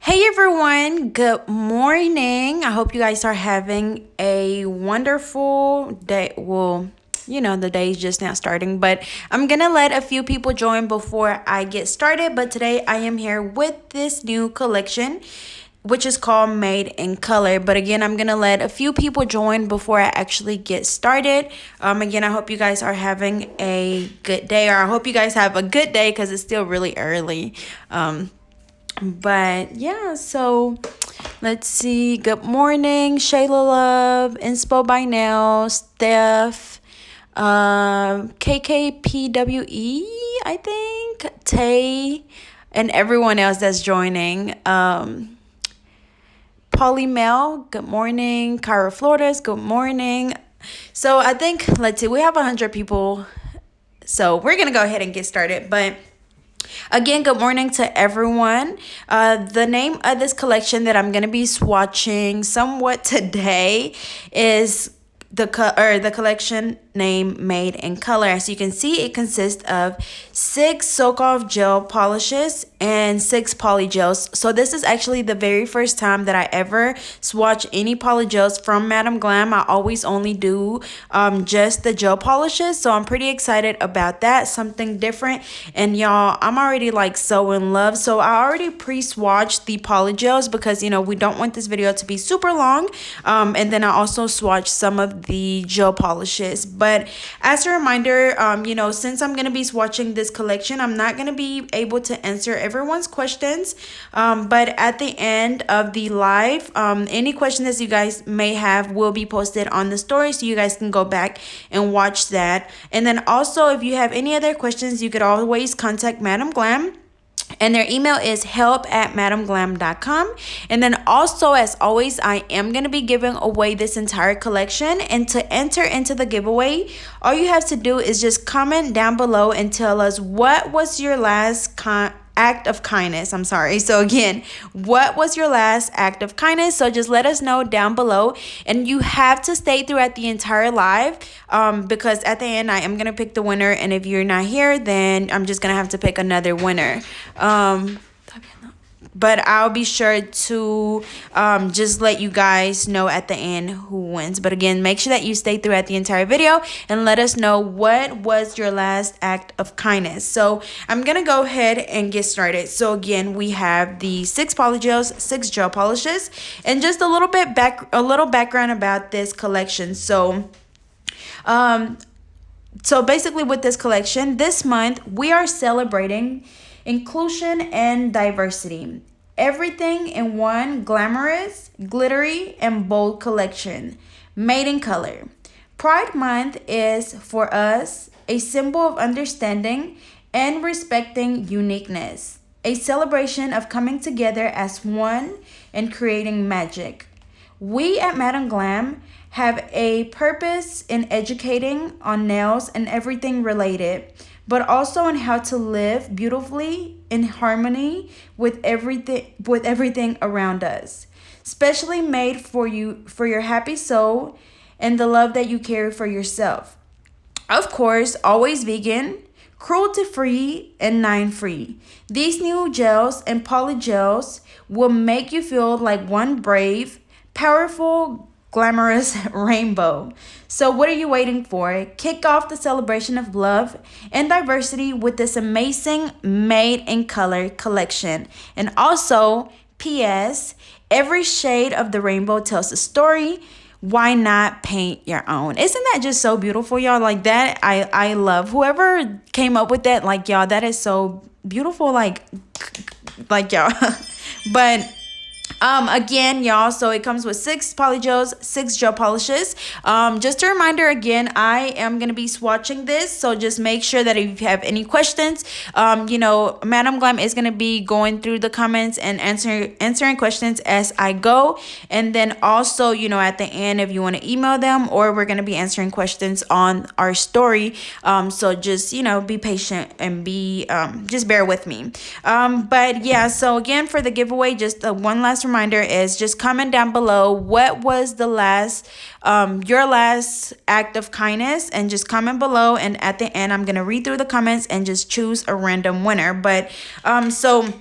Hey everyone, good morning. I hope you guys are having a wonderful day. Well, the day is just now starting, but I'm gonna let a few people join before I get started. But today I am here with this new collection, which is called Made in Color. But again, I'm gonna let a few people join before I actually get started. Again, I hope you guys are having a good day, or I hope you guys have a good day because it's still really early. But yeah, so let's see. Good morning, Shayla Love, Inspo by Now, Steph, KKPWE, I think, Tay, and everyone else that's joining. Polly Mel, good morning. Kyra Flores, good morning. So I think, let's see, we have 100 people. So we're going to go ahead and get started. But again, good morning to everyone. The name of this collection that I'm going to be swatching somewhat today is the collection name Made in Color. As you can see, it consists of 6 soak-off gel polishes and 6 polygels. So this is actually the very first time that I ever swatch any polygels from Madam Glam. I always only do just the gel polishes, so I'm pretty excited about that, something different. And y'all, I'm already like so in love. So I already pre-swatched the polygels because we don't want this video to be super long. And then I also swatched some of the gel polishes. But as a reminder, since I'm going to be swatching this collection, I'm not going to be able to answer everyone's questions. But at the end of the live, any questions that you guys may have will be posted on the story, so you guys can go back and watch that. And then also, if you have any other questions, you could always contact Madam Glam. And their email is help@madamglam.com. And then also, as always, I am going to be giving away this entire collection. And to enter into the giveaway, all you have to do is just comment down below and tell us what was your last act of kindness. I'm sorry. So again, what was your last act of kindness? So just let us know down below, and you have to stay throughout the entire live because at the end I am gonna pick the winner, and if you're not here, then I'm just gonna have to pick another winner. But I'll be sure to just let you guys know at the end who wins. But again, make sure that you stay throughout the entire video and let us know what was your last act of kindness. So I'm going to go ahead and get started. So again, we have the 6 polygels, 6 gel polishes, and just a little background about this collection. So basically with this collection, this month we are celebrating inclusion and diversity. Everything in one glamorous, glittery, and bold collection. Made in Color. Pride Month is, for us, a symbol of understanding and respecting uniqueness. A celebration of coming together as one and creating magic. We at Madam Glam have a purpose in educating on nails and everything related, but also on how to live beautifully in harmony with everything around us. Specially made for you, for your happy soul and the love that you carry for yourself. Of course, always vegan, cruelty-free, and nine-free. These new gels and polygels will make you feel like one brave, powerful, glamorous rainbow. So what are you waiting for? Kick off the celebration of love and diversity with this amazing Made in Color collection. And also, P.S., every shade of the rainbow tells a story. Why not paint your own? Isn't that just so beautiful, y'all? Like that, I love whoever came up with that. Like, y'all, that is so beautiful. Like y'all. But again, y'all, so it comes with 6 polygels, 6 gel polishes. Just a reminder again, I am going to be swatching this, so just make sure that if you have any questions, Madam Glam is going to be going through the comments and answering questions as I go. And then also, at the end, if you want to email them, or we're going to be answering questions on our story. So just, be patient and just bear with me. But yeah, so again, for the giveaway, just one last reminder is just comment down below what was the your last act of kindness, and just comment below, and at the end I'm gonna read through the comments and just choose a random winner. But so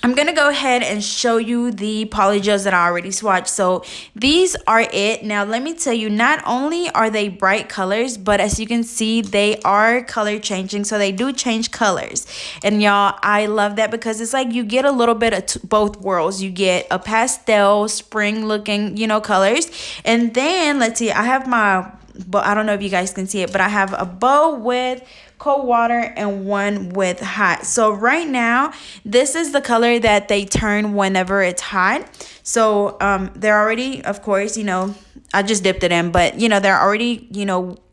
I'm gonna go ahead and show you the polygels that I already swatched. So these are it. Now let me tell you, not only are they bright colors, but as you can see, they are color changing. So they do change colors. And y'all, I love that because it's like you get a little bit of both worlds. You get a pastel, spring looking, colors. And then let's see, I have my, but I don't know if you guys can see it, but I have a bow with cold water and one with hot. So right now, this is the color that they turn whenever it's hot. So they're already, of course, I just dipped it in, but they're already,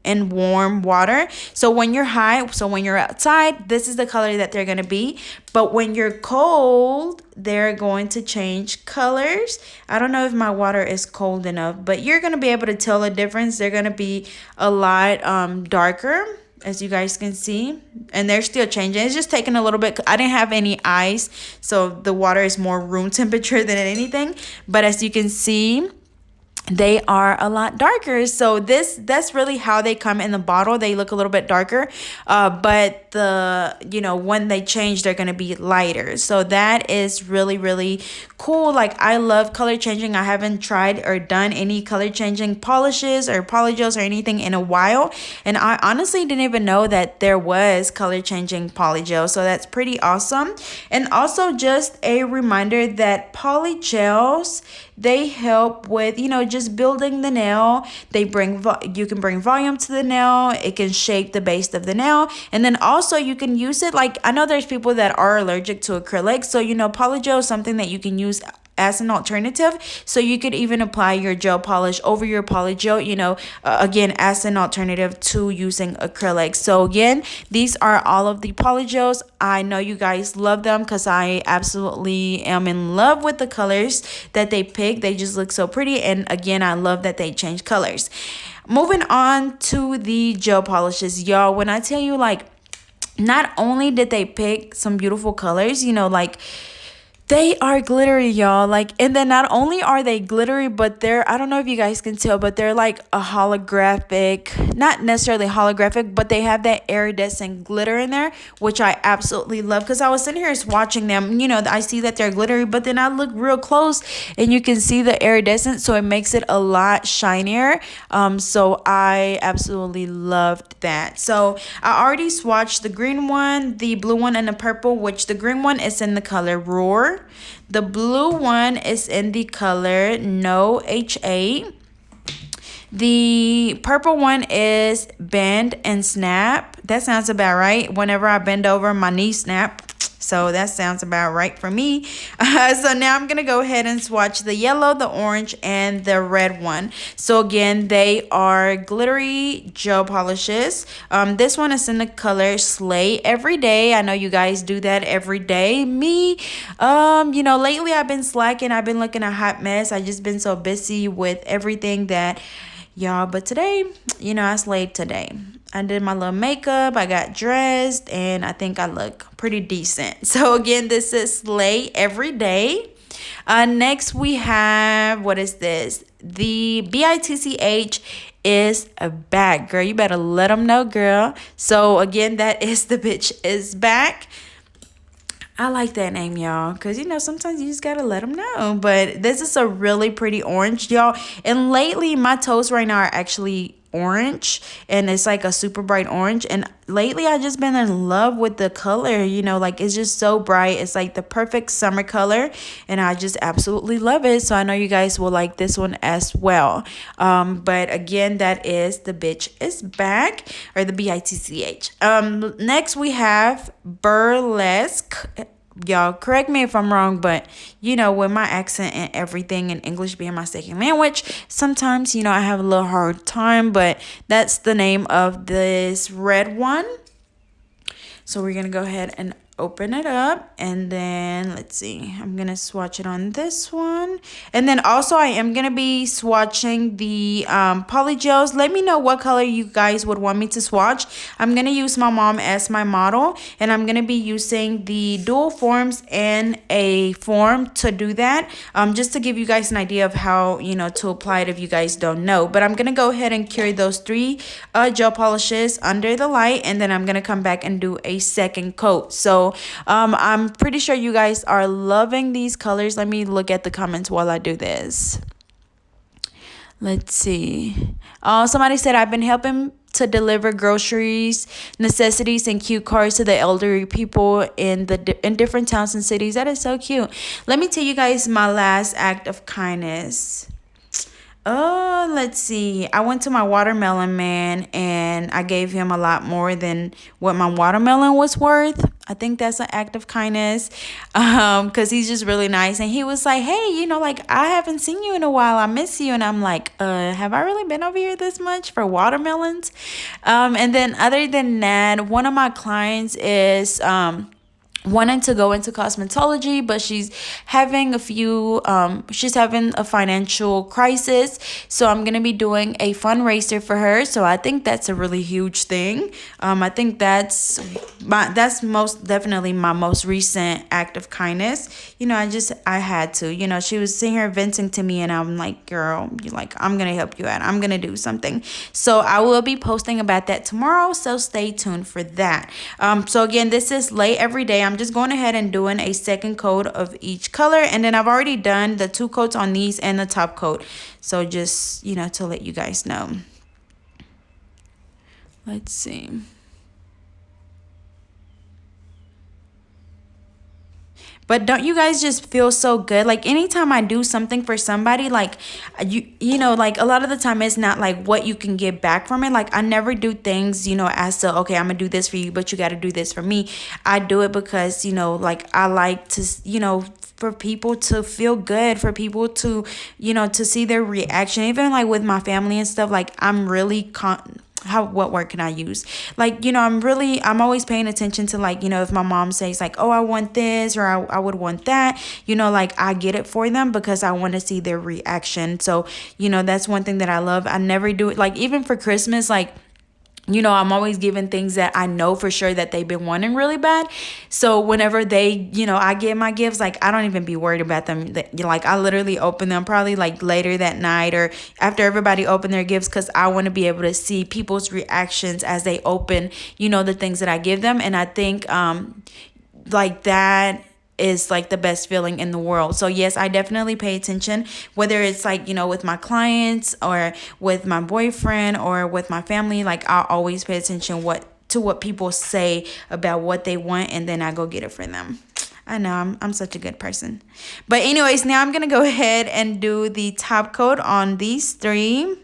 in warm water. So when you're hot, so when you're outside, this is the color that they're gonna be. But when you're cold, they're going to change colors. I don't know if my water is cold enough, but you're gonna be able to tell the difference. They're gonna be a lot darker, as you guys can see, and they're still changing. It's just taking a little bit. I didn't have any ice, so the water is more room temperature than anything. But as you can see, they are a lot darker. So that's really how they come in the bottle. They look a little bit darker, but when they change, they're gonna be lighter. So that is really, really cool. Like, I love color changing. I haven't tried or done any color changing polishes or polygels or anything in a while, and I honestly didn't even know that there was color changing polygel. So that's pretty awesome. And also, just a reminder that polygels, they help with just building the nail. You can bring volume to the nail. It can shape the base of the nail, and then also you can use it, like, I know there's people that are allergic to acrylic, so polygel is something that you can use as an alternative. So you could even apply your gel polish over your polygel, again, as an alternative to using acrylic. So again, these are all of the polygels. I know you guys love them because I absolutely am in love with the colors that they pick. They just look so pretty, and again, I love that they change colors. Moving on to the gel polishes, y'all, when I tell you, like, not only did they pick some beautiful colors, they are glittery, y'all. Like, and then not only are they glittery, but I don't know if you guys can tell, but they're like a holographic, not necessarily holographic, but they have that iridescent glitter in there, which I absolutely love. Because I was sitting here watching them, I see that they're glittery, but then I look real close and you can see the iridescent, so it makes it a lot shinier. So I absolutely loved that. So I already swatched the green one, the blue one, and the purple, which the green one is in the color Roar. The blue one is in the color No HA. The purple one is Bend and Snap. That sounds about right. Whenever I bend over, my knees snap. So that sounds about right for me. So now I'm going to go ahead and swatch the yellow, the orange, and the red one. So again, they are glittery gel polishes. This one is in the color Slay Everyday. I know you guys do that every day. Me, lately I've been slacking. I've been looking a hot mess. I just been so busy with everything that, y'all. But today, I slayed today. I did my little makeup, I got dressed, and I think I look pretty decent. So again, this is Slay Everyday. Next we have, what is this? The BITCH is back, girl. You better let them know, girl. So again, that is the bitch is back. I like that name, y'all, because, sometimes you just got to let them know. But this is a really pretty orange, y'all. And lately, my toes right now are actually orange, and it's like a super bright orange. And lately, I just been in love with the color, it's just so bright. It's like the perfect summer color, and I just absolutely love it. So I know you guys will like this one as well. But again, that is the bitch is back, or the BITCH. Next we have Burlesque. Y'all correct me if I'm wrong, but with my accent and everything, and English being my second language, sometimes I have a little hard time, but that's the name of this red one. So we're gonna go ahead and open it up, and then let's see, I'm gonna swatch it on this one, and then also I am gonna be swatching the polygels. Let me know what color you guys would want me to swatch. I'm gonna use my mom as my model, and I'm gonna be using the dual forms and a form to do that, just to give you guys an idea of how to apply it if you guys don't know. But I'm gonna go ahead and carry those 3 gel polishes under the light, and then I'm gonna come back and do a second coat. So So I'm pretty sure you guys are loving these colors. Let me look at the comments while I do this. Let's see. Somebody said, I've been helping to deliver groceries, necessities, and cute cards to the elderly people in different towns and cities. That is so cute. Let me tell you guys my last act of kindness. Oh, let's see. I went to my watermelon man and I gave him a lot more than what my watermelon was worth. I think that's an act of kindness. Because he's just really nice. And he was like, hey, like I haven't seen you in a while. I miss you. And I'm like, have I really been over here this much for watermelons? And then other than that, one of my clients is wanting to go into cosmetology, but she's having a financial crisis. So I'm gonna be doing a fundraiser for her. So I think that's a really huge thing. I think that's most definitely my most recent act of kindness. I had to. She was sitting here venting to me, and I'm like, girl, I'm gonna help you out. I'm gonna do something. So I will be posting about that tomorrow. So stay tuned for that. So again, this is Lay Every Day. I'm just going ahead and doing a second coat of each color, and then I've already done the 2 coats on these and the top coat. So just to let you guys know. Let's see. But don't you guys just feel so good? Like anytime I do something for somebody, like like a lot of the time it's not like what you can get back from it. Like I never do things, as to, okay, I'm gonna do this for you, but you got to do this for me. I do it because, like I like to, for people to feel good, for people to, to see their reaction. Even like with my family and stuff, like I'm really what word can I use? Like, I'm always paying attention to, like, if my mom says like, oh, I want this, or I would want that, like I get it for them because I want to see their reaction. So, that's one thing that I love. I never do it. Like even for Christmas, like, I'm always giving things that I know for sure that they've been wanting really bad. So whenever they, I get my gifts, like I don't even be worried about them. Like I literally open them probably like later that night or after everybody open their gifts, because I want to be able to see people's reactions as they open, the things that I give them. And I think like that is like the best feeling in the world. So yes, I definitely pay attention, whether it's like, with my clients or with my boyfriend or with my family. Like I always pay attention to what people say about what they want, and then I go get it for them. I know I'm such a good person. But anyways, now I'm gonna go ahead and do the top coat on these 3.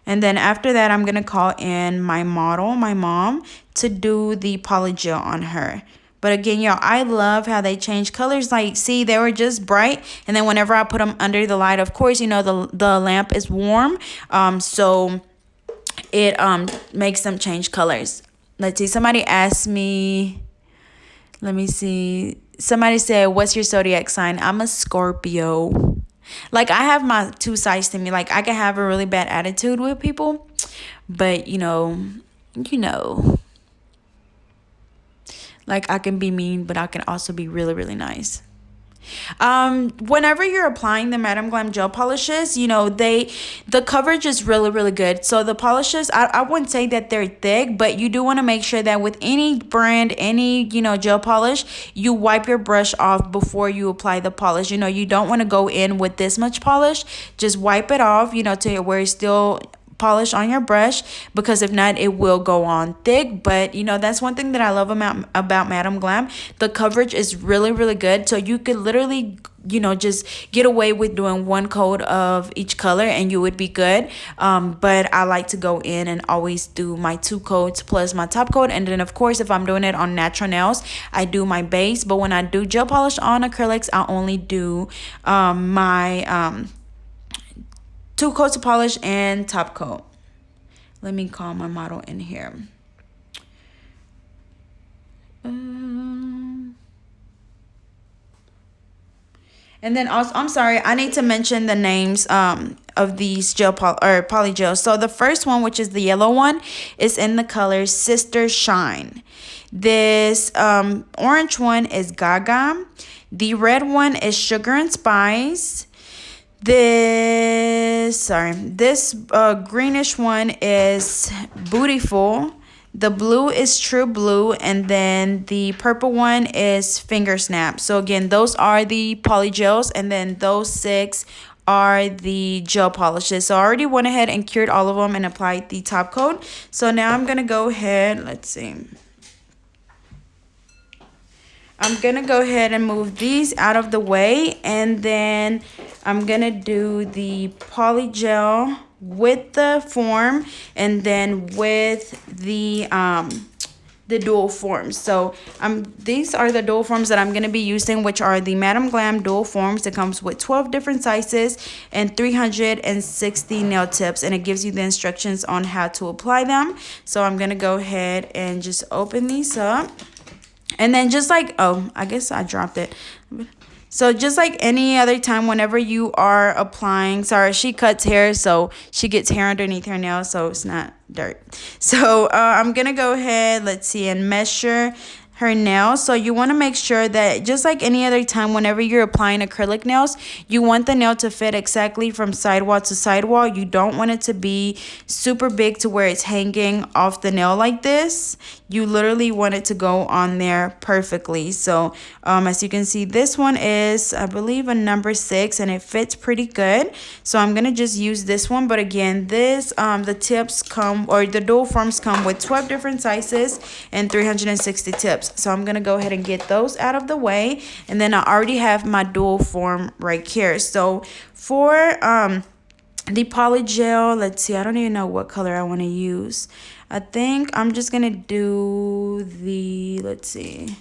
And then after that, I'm gonna call in my model, my mom, to do the polygel on her. But again, y'all, I love how they change colors. Like, see, they were just bright. And then whenever I put them under the light, of course, the lamp is warm. So it makes them change colors. Let's see. Somebody asked me, let me see. Somebody said, what's your zodiac sign? I'm a Scorpio. Like, I have my 2 sides to me. Like, I can have a really bad attitude with people. But, like I can be mean, but I can also be really, really nice. Whenever you're applying the Madam Glam gel polishes, the coverage is really, really good. So the polishes, I wouldn't say that they're thick, but you do want to make sure that with any brand, any, gel polish, you wipe your brush off before you apply the polish. You don't want to go in with this much polish. Just wipe it off, to where it's still polish on your brush, because if not, it will go on thick. But that's one thing that I love about Madam Glam. The coverage is really, really good, so you could literally just get away with doing 1 coat of each color and you would be good. But I like to go in and always do my 2 coats plus my top coat. And then of course, if I'm doing it on natural nails, I do my base. But when I do gel polish on acrylics, I only do my 2 coats of polish and top coat. Let me call my model in here. And then also, I'm sorry, I need to mention the names of these polygels. So the first one, which is the yellow one, is in the color Sister Shine. This orange one is Gaga. The red one is Sugar and Spice. This greenish one is Beautiful. The blue is True Blue, and then the purple one is Finger Snap. So again, those are the polygels, and then those 6 are the gel polishes. So I already went ahead and cured all of them and applied the top coat. So now I'm gonna go ahead, let's see. I'm gonna go ahead and move these out of the way, and then I'm gonna do the polygel with the form, and then with the dual forms. So these are the dual forms that I'm going to be using, which are the Madam Glam dual forms. It comes with 12 different sizes and 360 nail tips, and it gives you the instructions on how to apply them. So I'm going to go ahead and just open these up. And then just like, oh, I guess I dropped it. So just like any other time, whenever you are applying, sorry, she cuts hair, so she gets hair underneath her nails, so it's not dirt. So I'm going to go ahead, let's see, and measure her nails. So you want to make sure that just like any other time, whenever you're applying acrylic nails, you want the nail to fit exactly from sidewall to sidewall. You don't want it to be super big to where it's hanging off the nail like this. You literally want it to go on there perfectly. So as you can see, this one is, I believe, a number 6, and it fits pretty good. So I'm gonna just use this one. But again, this the tips come, or the dual forms come with 12 different sizes and 360 tips. So I'm gonna go ahead and get those out of the way, and then I already have my dual form right here. So for the polygel, let's see, I don't even know what color I want to use. I think I'm just gonna do the, let's see,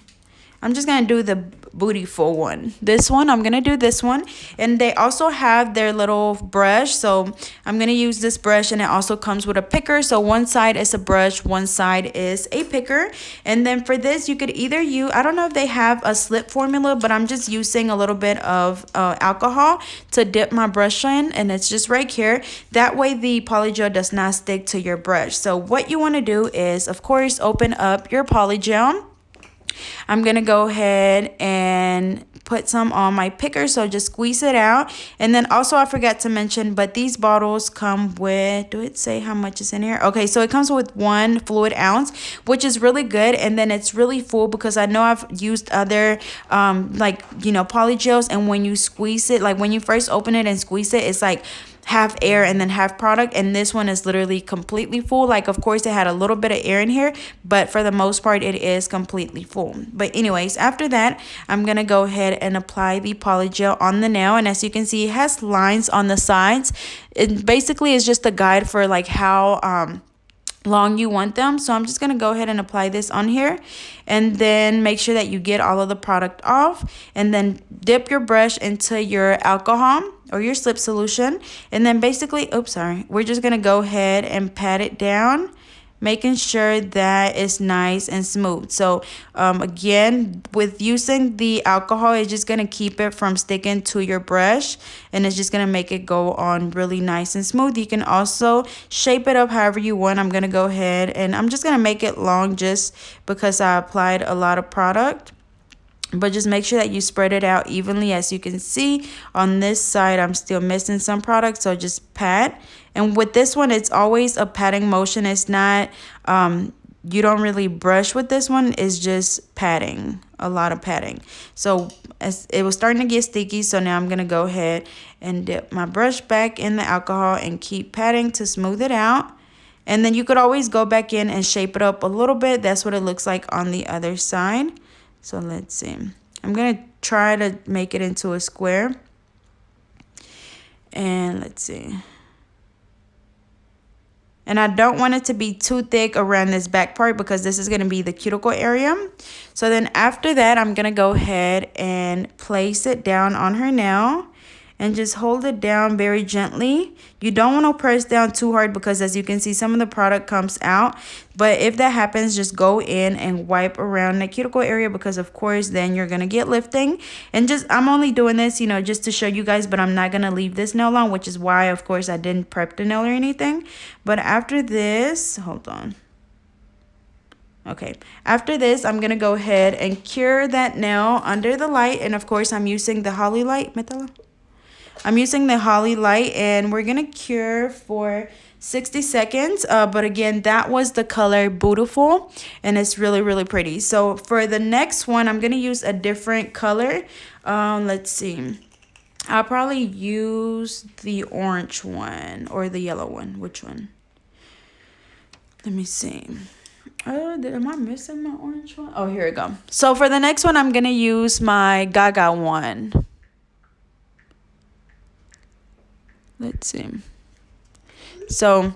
I'm just going to do the Beautiful one. This one, I'm going to do this one. And they also have their little brush. So I'm going to use this brush, and it also comes with a picker. So one side is a brush, one side is a picker. And then for this, you could either use, I don't know if they have a slip formula, but I'm just using a little bit of alcohol to dip my brush in. And it's just right here. That way the polygel does not stick to your brush. So what you want to do is, of course, open up your polygel. I'm going to go ahead and put some on my picker, so just squeeze it out. And then also, I forgot to mention, but these bottles come with, do it say how much is in here? Okay, so it comes with 1 fluid ounce, which is really good. And then it's really full, because I know I've used other like, you know, polygels, and when you squeeze it, like when you first open it and squeeze it, it's like half air and then half product. And this one is literally completely full. Like, of course, it had a little bit of air in here, but for the most part, it is completely full. But anyways, after that, I'm gonna go ahead and apply the polygel on the nail. And as you can see, it has lines on the sides. It basically is just a guide for like how long you want them. So I'm just going to go ahead and apply this on here, and then make sure that you get all of the product off, and then dip your brush into your alcohol or your slip solution. And then basically, oops, sorry, we're just going to go ahead and pat it down, making sure that it's nice and smooth. So again, with using the alcohol, it's just going to keep it from sticking to your brush, and it's just going to make it go on really nice and smooth. You can also shape it up however you want. I'm going to go ahead and I'm just going to make it long just because I applied a lot of product. But just make sure that you spread it out evenly. As you can see on this side, I'm still missing some product, so just pat. And with this one, it's always a patting motion. It's not, you don't really brush with this one. It's just patting, a lot of patting. So as it was starting to get sticky, so now I'm going to go ahead and dip my brush back in the alcohol and keep patting to smooth it out. And then you could always go back in and shape it up a little bit. That's what it looks like on the other side. So let's see. I'm going to try to make it into a square. And let's see. And I don't want it to be too thick around this back part, because this is going to be the cuticle area. So then after that, I'm going to go ahead and place it down on her nail. And just hold it down very gently. You don't want to press down too hard, because as you can see, some of the product comes out. But if that happens, just go in and wipe around the cuticle area, because of course then you're going to get lifting. And just, I'm only doing this, you know, just to show you guys, but I'm not going to leave this nail on, which is why, of course, I didn't prep the nail or anything. But after this, hold on. Okay, after this, I'm going to go ahead and cure that nail under the light. And of course, I'm using the Holly light. I'm using the Holly Light, and we're gonna cure for 60 seconds. But again, that was the color Beautiful, and it's really, really pretty. So for the next one, I'm gonna use a different color. Let's see. I'll probably use the orange one or the yellow one. Which one? Let me see. Am I missing my orange one? Oh, here we go. So for the next one, I'm gonna use my Gaga one. Let's see. So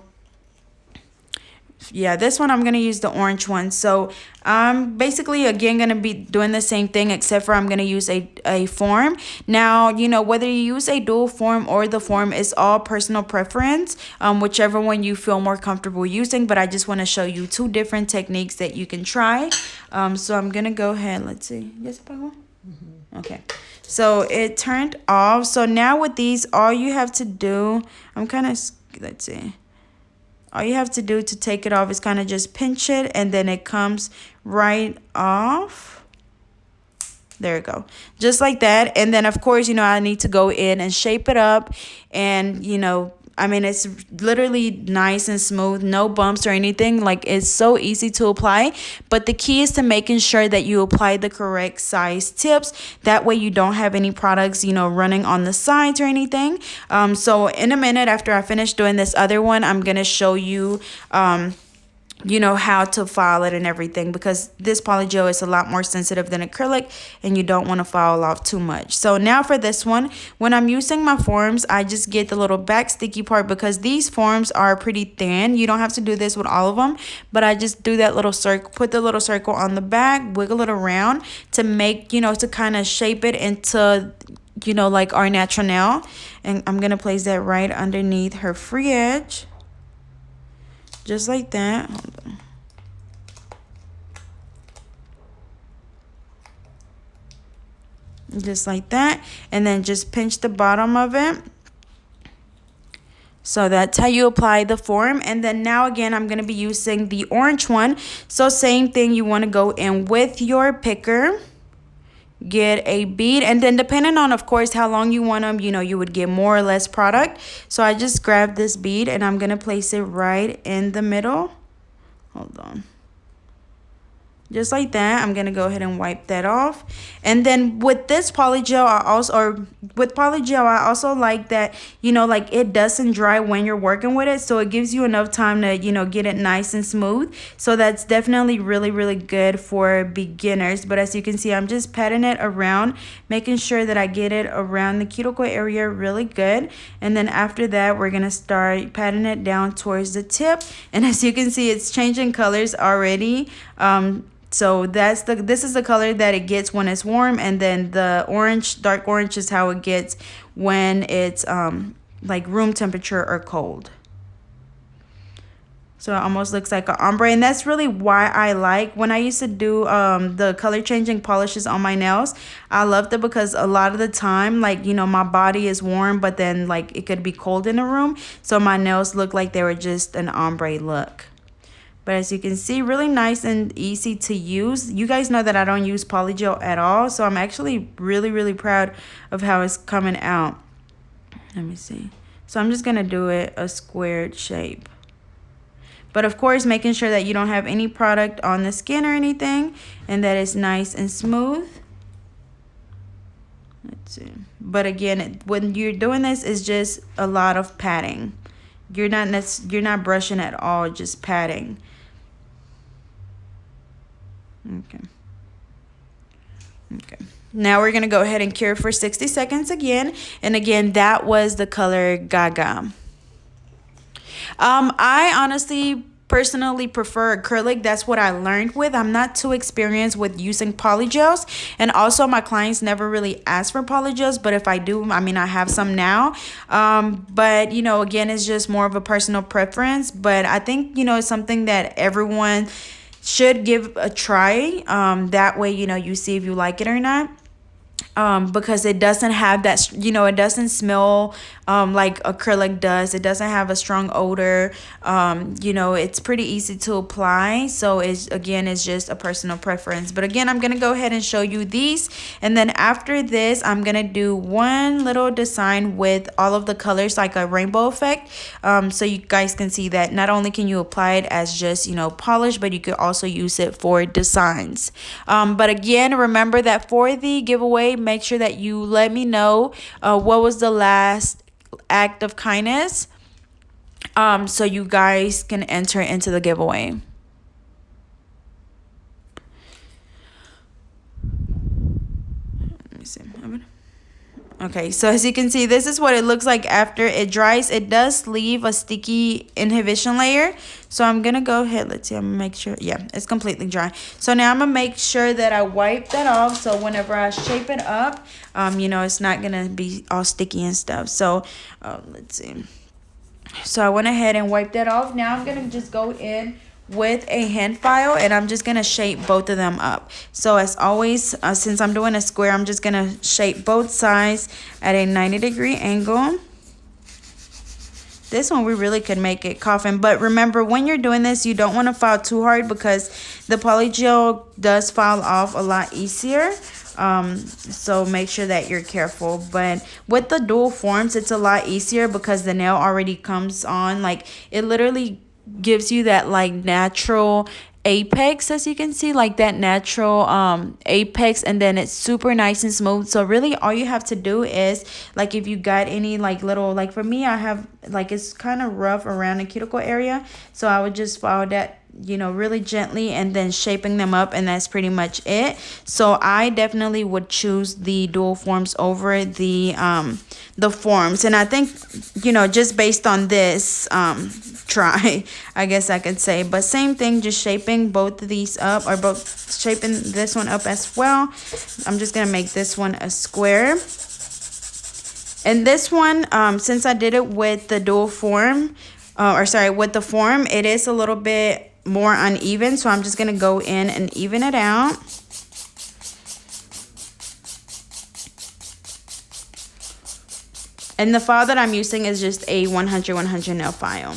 yeah, this one I'm gonna use the orange one. So I'm basically again gonna be doing the same thing, except for I'm gonna use a form. Now, you know, whether you use a dual form or the form is all personal preference, whichever one you feel more comfortable using. But I just want to show you two different techniques that you can try. So I'm gonna go ahead. Let's see. Yes, Pago? Okay. So it turned off. So now with these, all you have to do, let's see. All you have to do to take it off is kind of just pinch it, and then it comes right off. There we go. Just like that. And then, of course, you know, I need to go in and shape it up. And, you know, I mean, it's literally nice and smooth, no bumps or anything. Like, it's so easy to apply. But the key is to making sure that you apply the correct size tips. That way you don't have any products, you know, running on the sides or anything. So in a minute, after I finish doing this other one, I'm going to show you you know, how to file it and everything, because this polygel is a lot more sensitive than acrylic, and you don't want to file off too much. So now for this one, when I'm using my forms, I just get the little back sticky part, because these forms are pretty thin. You don't have to do this with all of them, but I just do that little circle, put the little circle on the back, wiggle it around to make, you know, to kind of shape it into, you know, like our natural nail. And I'm gonna place that right underneath her free edge. Just like that. Hold on. Just like that. And then just pinch the bottom of it. So that's how you apply the form. And then now again, I'm going to be using the orange one. So same thing, you want to go in with your picker. Get a bead, and then depending on, of course, how long you want them, you know, you would get more or less product. So I just grabbed this bead, and I'm gonna place it right in the middle. Hold on. Just like that. I'm gonna go ahead and wipe that off. And then with this polygel, I also like that, you know, like it doesn't dry when you're working with it, so it gives you enough time to, you know, get it nice and smooth. So that's definitely really, really good for beginners. But as you can see, I'm just patting it around, making sure that I get it around the cuticle area really good. And then after that, we're gonna start patting it down towards the tip. And as you can see, it's changing colors already. So this is the color that it gets when it's warm, and then the orange, dark orange, is how it gets when it's like room temperature or cold. So it almost looks like an ombre, and that's really why I like, when I used to do the color changing polishes on my nails, I loved it because a lot of the time, like, you know, my body is warm, but then like it could be cold in the room, so my nails look like they were just an ombre look. But as you can see, really nice and easy to use. You guys know that I don't use polygel at all, so I'm actually really, really proud of how it's coming out. Let me see. So I'm just going to do it a squared shape. But of course, making sure that you don't have any product on the skin or anything, and that it's nice and smooth. Let's see. But again, when you're doing this, it's just a lot of patting. You're not brushing at all, just patting. Okay. Now we're going to go ahead and cure for 60 seconds again. And again, that was the color Gaga. I honestly personally prefer acrylic. That's what I learned with. I'm not too experienced with using polygels, and also my clients never really ask for polygels, but if I do, I mean, I have some now. But you know, again, it's just more of a personal preference, but I think, you know, it's something that everyone should give a try. That way, you know, you see if you like it or not. Because it doesn't have that, you know, it doesn't smell like acrylic does. It doesn't have a strong odor. You know, it's pretty easy to apply. So it's just a personal preference. But again, I'm going to go ahead and show you these. And then after this, I'm going to do one little design with all of the colors, like a rainbow effect. So you guys can see that not only can you apply it as just, you know, polish, but you could also use it for designs. But again, remember that for the giveaway, make sure that you let me know what was the last act of kindness, so you guys can enter into the giveaway. Let me see. Okay, so as you can see, this is what it looks like after it dries. It does leave a sticky inhibition layer. So I'm going to go ahead. Let's see. I'm going to make sure. Yeah, it's completely dry. So now I'm going to make sure that I wipe that off. So whenever I shape it up, you know, it's not going to be all sticky and stuff. So let's see. So I went ahead and wiped that off. Now I'm going to just go in with a hand file, and I'm just going to shape both of them up. So as always, since I'm doing a square, I'm just going to shape both sides at a 90-degree angle. This one we really could make it coffin, but remember, when you're doing this, you don't want to file too hard because the polygel does file off a lot easier. So make sure that you're careful. But with the dual forms, it's a lot easier because the nail already comes on. Like, it literally gives you that like natural apex, as you can see, like that natural apex, and then it's super nice and smooth. So really all you have to do is, like, if you got any like little, like for me, I have like, it's kind of rough around the cuticle area, so I would just follow that, you know, really gently, and then shaping them up, and that's pretty much it. So I definitely would choose the dual forms over the forms. And I think, you know, just based on this try, I guess I could say, but same thing, just shaping both of these up, or both shaping this one up as well. I'm just gonna make this one a square. And this one, since I did it with the dual form, with the form, it is a little bit more uneven, so I'm just gonna go in and even it out. And the file that I'm using is just a 100 nail file.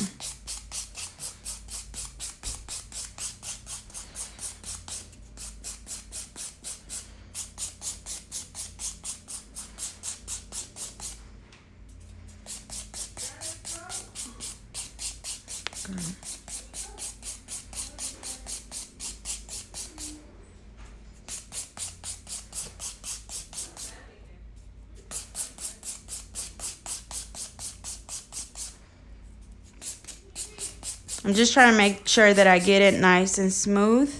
I'm just trying to make sure that I get it nice and smooth.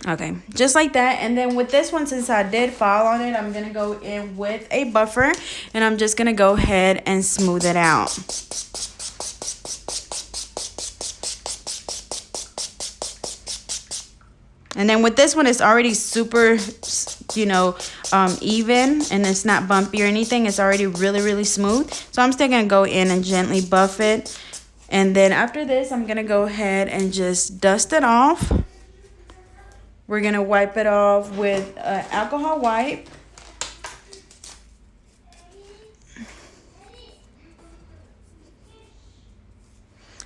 Okay, just like that. And then with this one, since I did file on it, I'm going to go in with a buffer, and I'm just going to go ahead and smooth it out. And then with this one, it's already super, you know, even, and it's not bumpy or anything. It's already really, really smooth. So I'm still going to go in and gently buff it. And then after this, I'm going to go ahead and just dust it off. We're going to wipe it off with an alcohol wipe.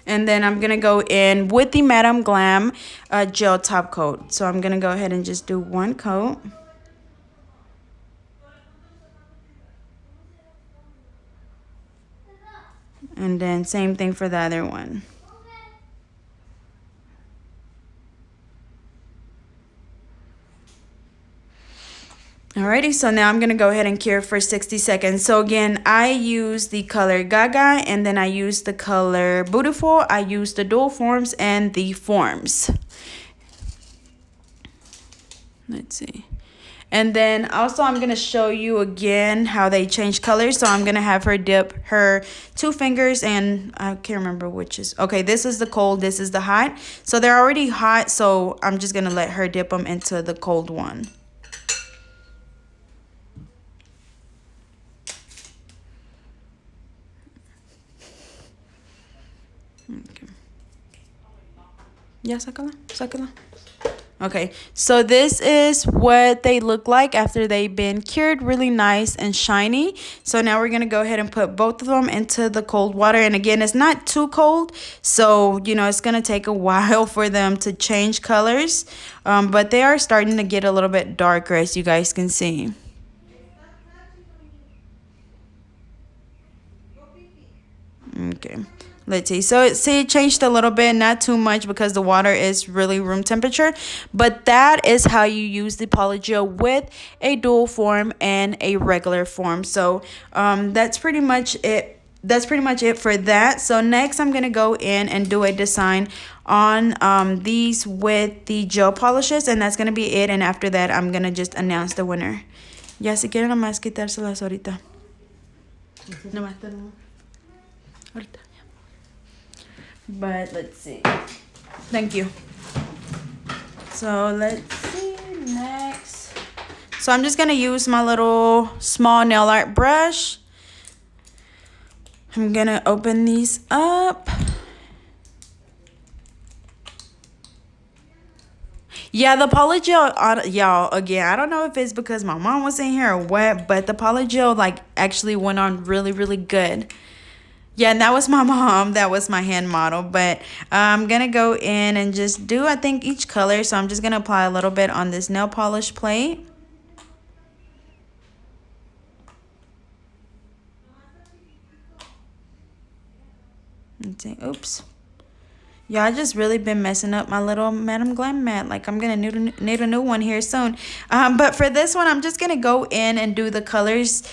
And then I'm going to go in with the Madame Glam gel top coat. So I'm going to go ahead and just do one coat. And then same thing for the other one. Alrighty, so now I'm going to go ahead and cure for 60 seconds. So again, I use the color Gaga, and then I use the color Beautiful. I use the dual forms and the forms. Let's see. And then also I'm going to show you again how they change colors. So I'm going to have her dip her 2 fingers, and I can't remember which is. Okay, this is the cold, this is the hot. So they're already hot, so I'm just going to let her dip them into the cold one. Okay. Ya, sácala, sácala. Okay, so this is what they look like after they've been cured, really nice and shiny. So now we're gonna go ahead and put both of them into the cold water. And again, it's not too cold, so you know it's gonna take a while for them to change colors, but they are starting to get a little bit darker, as you guys can see. Okay, let's see. So it changed a little bit, not too much because the water is really room temperature. But that is how you use the polygel with a dual form and a regular form. So that's pretty much it. That's pretty much it for that. So next I'm gonna go in and do a design on these with the gel polishes, and that's gonna be it. And after that I'm gonna just announce the winner. Ya si quieren nomás quitárselas ahorita. Nomás ahorita. But let's see. Thank you. So let's see next. So I'm just gonna use my little small nail art brush. I'm gonna open these up. Yeah, the polygel, y'all, again, I don't know if it's because my mom was in here or what, but the polygel like actually went on really, really good. Yeah, and that was my mom. That was my hand model. But I'm going to go in and just do, I think, each color. So I'm just going to apply a little bit on this nail polish plate. Let's see. Oops. Yeah, I just really been messing up my little Madam Glam mat. Like, I'm going to need a new one here soon. But for this one, I'm just going to go in and do the colors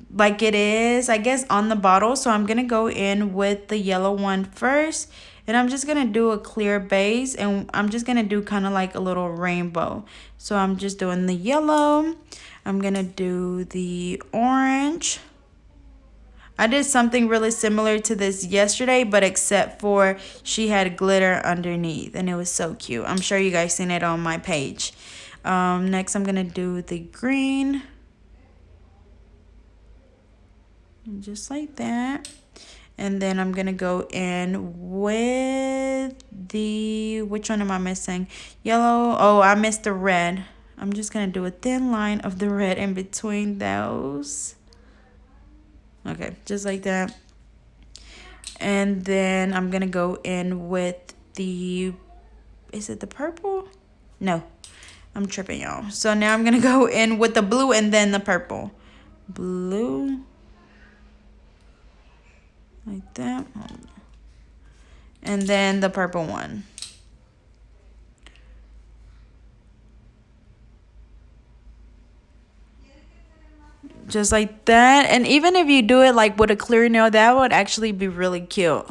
like it is, I guess, on the bottle. So I'm going to go in with the yellow one first. And I'm just going to do a clear base. And I'm just going to do kind of like a little rainbow. So I'm just doing the yellow. I'm going to do the orange. I did something really similar to this yesterday, but except for she had glitter underneath, and it was so cute. I'm sure you guys seen it on my page. Next, I'm going to do the green. Just like that. And then I'm going to go in with the, which one am I missing? Yellow. Oh, I missed the red. I'm just going to do a thin line of the red in between those. Okay, just like that. And then I'm going to go in with the, is it the purple? No, I'm tripping, y'all. So now I'm going to go in with the blue and then the purple. Blue. Like that. And then the purple one. Just like that. And even if you do it like with a clear nail, that would actually be really cute.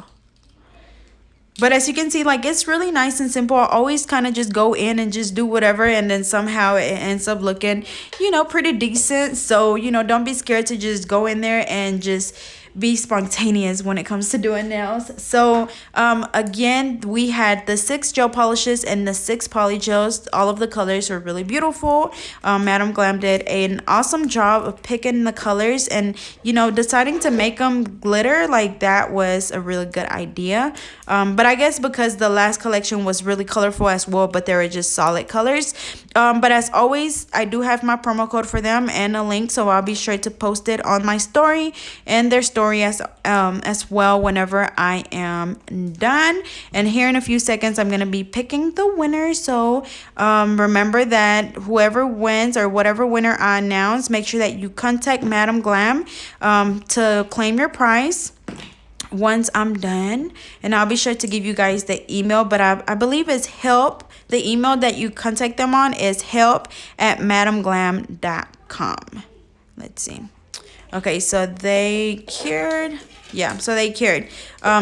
But as you can see, like, it's really nice and simple. I always kind of just go in and just do whatever, and then somehow it ends up looking, you know, pretty decent. So, you know, don't be scared to just go in there and just be spontaneous when it comes to doing nails. So again, we had the 6 gel polishes and the 6 polygels. All of the colors were really beautiful. Madam Glam did an awesome job of picking the colors, and you know, deciding to make them glitter, like, that was a really good idea. But I guess because the last collection was really colorful as well, but they were just solid colors. But as always, I do have my promo code for them and a link, so I'll be sure to post it on my story and their story as well whenever I am done. And here in a few seconds, I'm gonna be picking the winner. So remember that whoever wins or whatever winner I announce, make sure that you contact Madam Glam to claim your prize once I'm done, and I'll be sure to give you guys the email, but I believe it's help. The email that you contact them on is help@madamglam.com. Let's see. Okay, so they cured. Yeah, so they cured.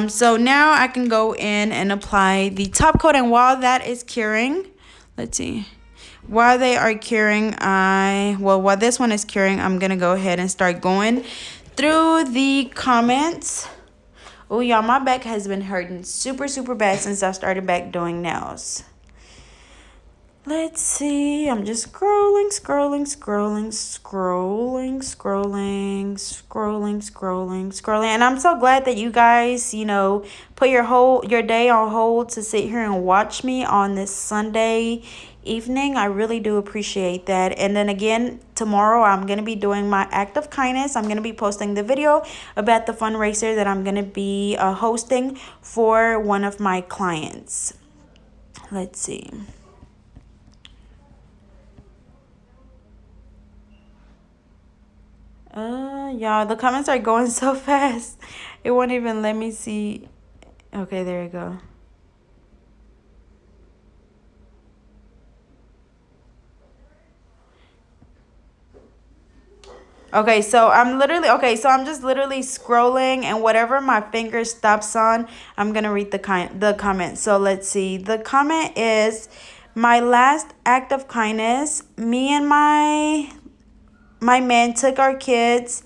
So now I can go in and apply the top coat, and while that is curing, let's see. While they are curing, while this one is curing, I'm gonna go ahead and start going through the comments. Oh, y'all, my back has been hurting super, super bad since I started back doing nails. Let's see. I'm just scrolling, scrolling, scrolling, scrolling, scrolling, scrolling, scrolling, scrolling. And I'm so glad that you guys, put your day on hold to sit here and watch me on this Sunday evening. I really do appreciate that. And then again, tomorrow I'm going to be doing my act of kindness. I'm going to be posting the video about the fundraiser that I'm going to be hosting for one of my clients. Let's see. Yeah, the comments are going so fast. It won't even let me see. Okay, there you go. So I'm just literally scrolling, and whatever my finger stops on, I'm gonna read the comment. So let's see. The comment is, my last act of kindness. Me and my man took our kids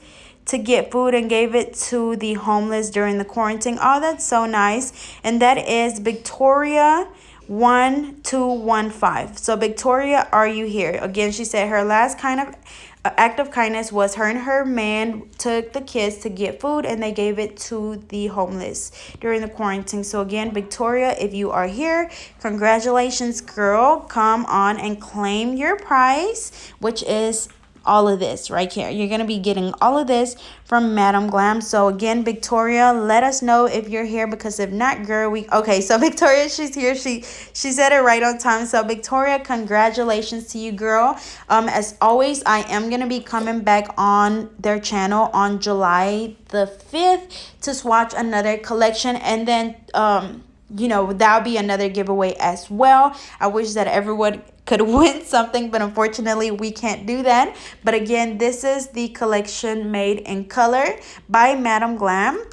to get food and gave it to the homeless during the quarantine. Oh, that's so nice. And that is Victoria 1215. So Victoria, are you here? Again, she said her last kind of act of kindness was her and her man took the kids to get food and they gave it to the homeless during the quarantine. So again, Victoria, if you are here, congratulations, girl. Come on and claim your prize, which is all of this right here. You're going to be getting all of this from Madam Glam. So again, Victoria, let us know if you're here, because if not, girl, okay, so Victoria, she's here. She said it right on time. So Victoria, congratulations to you, girl. As always, I am going to be coming back on their channel on July the 5th to swatch another collection, and then that'll be another giveaway as well. I wish that everyone could win something, but unfortunately we can't do that. But again, this is the collection Made in Color by Madam Glam.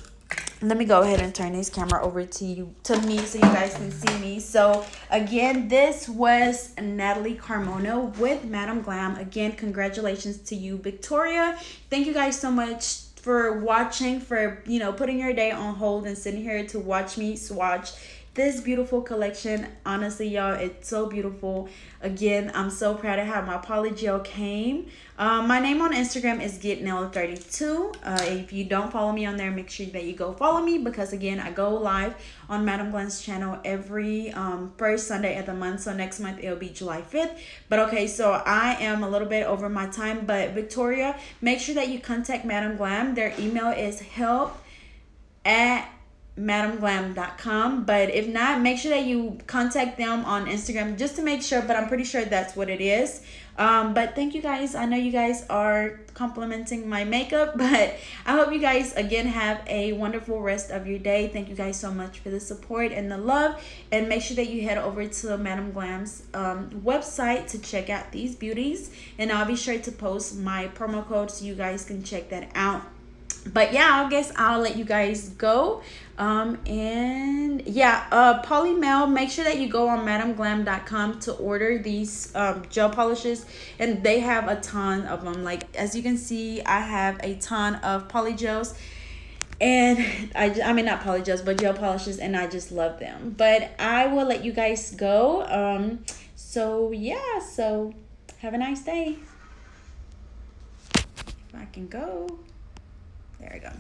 Let me go ahead and turn this camera over to me so you guys can see me. So again, this was Natalie Carmona with Madam Glam. Again, congratulations to you, Victoria. Thank you guys so much for watching, for putting your day on hold and sitting here to watch me swatch this beautiful collection. Honestly, y'all, it's so beautiful. Again, I'm so proud of how my polygel came. My name on Instagram is GetNailed32. If you don't follow me on there, make sure that you go follow me, because again, I go live on Madam Glam's channel every first Sunday of the month. So next month it'll be July 5th. But okay, so I am a little bit over my time. But Victoria, make sure that you contact Madam Glam. Their email is help@madamglam.com. But if not, make sure that you contact them on Instagram just to make sure, but I'm pretty sure that's what it is. But thank you guys. I know you guys are complimenting my makeup, but I hope you guys again have a wonderful rest of your day. Thank you guys so much for the support and the love, and make sure that you head over to Madam Glam's website to check out these beauties, and I'll be sure to post my promo code so you guys can check that out. But yeah, I guess I'll let you guys go. Polymel, make sure that you go on madamglam.com to order these gel polishes, and they have a ton of them. Like, as you can see, I have a ton of polygels, and I mean, not polygels, but gel polishes, and I just love them. But I will let you guys go. So have a nice day. If I can go. There we go.